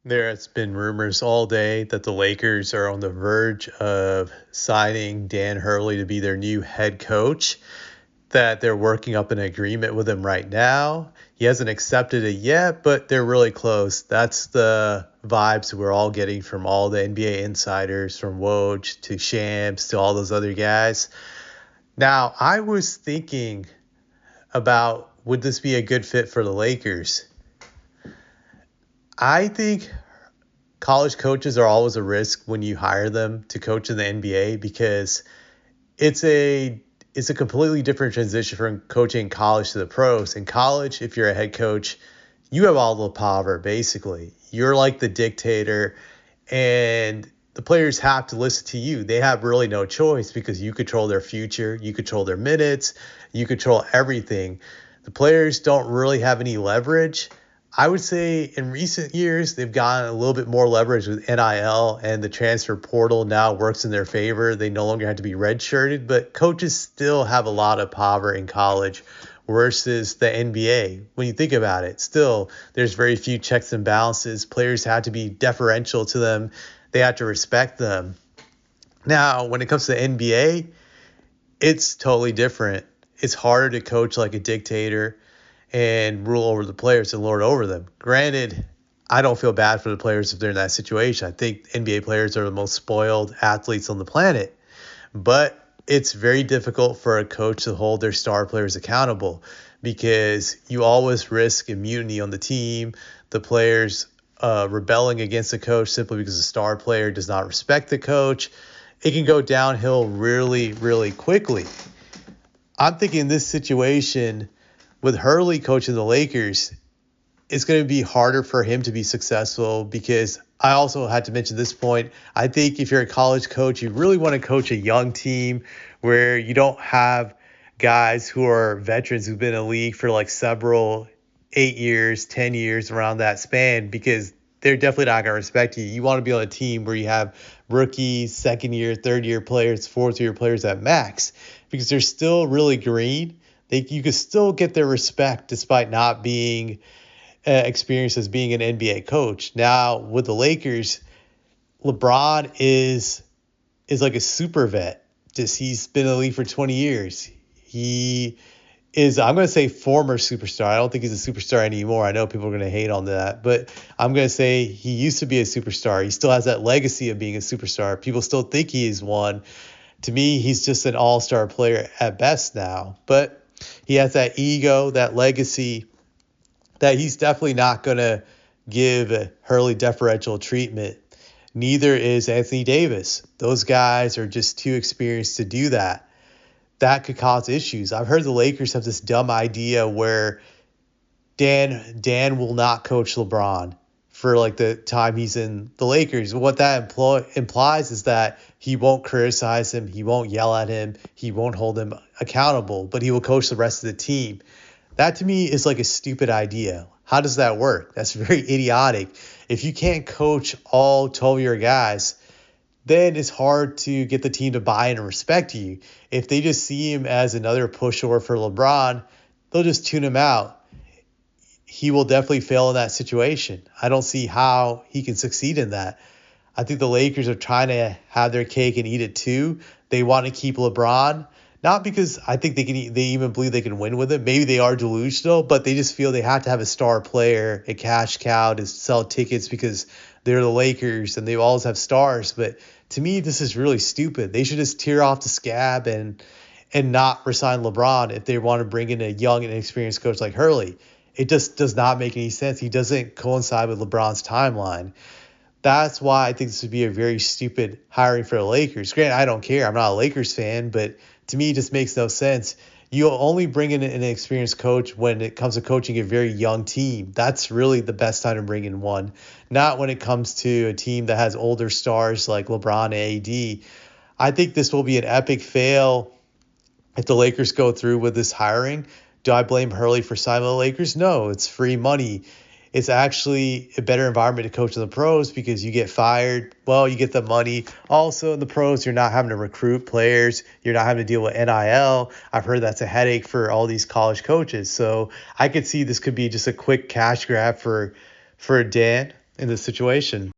There has been rumors all day that the Lakers are on the verge of signing Dan Hurley to be their new head coach, that they're working up an agreement with him right now. He hasn't accepted it yet, but they're really close. That's the vibes we're all getting from all the NBA insiders, from Woj to Shams to all those other guys. Now, I was thinking about, would this be a good fit for the Lakers? I think college coaches are always a risk when you hire them to coach in the NBA, because it's a it's a completely different transition from coaching in college to the pros. In college, if you're a head coach, you have all the power basically. You're like the dictator, and the players have to listen to you. They have really no choice because you control their future, you control their minutes, you control everything. The players don't really have any leverage. I would say in recent years, they've gotten a little bit more leverage with NIL, and the transfer portal now works in their favor. They no longer have to be redshirted, but coaches still have a lot of power in college versus the NBA. When you think about it, still, there's very few checks and balances. Players have to be deferential to them, they have to respect them. Now, when it comes to the NBA, it's totally different. It's harder to coach like a dictator and rule over the players and lord over them. Granted, I don't feel bad for the players if they're in that situation. I think NBA players are the most spoiled athletes on the planet. But it's very difficult for a coach to hold their star players accountable, because you always risk immunity on the team, the players rebelling against the coach simply because the star player does not respect the coach. It can go downhill really, really quickly. I'm thinking in this situation, with Hurley coaching the Lakers, it's going to be harder for him to be successful, because I also had to mention this point. I think if you're a college coach, you really want to coach a young team where you don't have guys who are veterans who've been in the league for like several 8 years, 10 years, around that span, because they're definitely not going to respect you. You want to be on a team where you have rookies, second year, third year players, fourth year players at max, because they're still really green. You can still get their respect despite not being experienced as being an NBA coach. Now with the Lakers, LeBron is like a super vet. Just he's been in the league for 20 years. He is, I'm going to say, former superstar. I don't think he's a superstar anymore. I know people are going to hate on that, but I'm going to say he used to be a superstar. He still has that legacy of being a superstar. People still think he is one. To me, he's just an all-star player at best now, but he has that ego, that legacy, that he's definitely not going to give Hurley deferential treatment. Neither is Anthony Davis. Those guys are just too experienced to do that. That could cause issues. I've heard the Lakers have this dumb idea where Dan will not coach LeBron for like the time he's in the Lakers. What that implies is that he won't criticize him, he won't yell at him, he won't hold him accountable, but he will coach the rest of the team. That to me is like a stupid idea. How does that work? That's very idiotic. If you can't coach all 12 of your guys, then it's hard to get the team to buy in and respect you. If they just see him as another pushover for LeBron, they'll just tune him out. He will definitely fail in that situation. I don't see how he can succeed in that. I think the Lakers are trying to have their cake and eat it too. They want to keep LeBron, not because I think they even believe they can win with him. Maybe they are delusional, but they just feel they have to have a star player, a cash cow to sell tickets because they're the Lakers and they always have stars. But to me, this is really stupid. They should just tear off the scab and not resign LeBron if they want to bring in a young and inexperienced coach like Hurley. It just does not make any sense. He doesn't coincide with LeBron's timeline. That's why I think this would be a very stupid hiring for the Lakers. Granted, I don't care. I'm not a Lakers fan, but to me, it just makes no sense. You only bring in an experienced coach when it comes to coaching a very young team. That's really the best time to bring in one, not when it comes to a team that has older stars like LeBron and AD. I think this will be an epic fail if the Lakers go through with this hiring. Do I blame Hurley for signing the Lakers? No, it's free money. It's actually a better environment to coach in the pros because you get fired. Well, you get the money. Also, in the pros, you're not having to recruit players. You're not having to deal with NIL. I've heard that's a headache for all these college coaches. So I could see this could be just a quick cash grab for Dan. in this situation.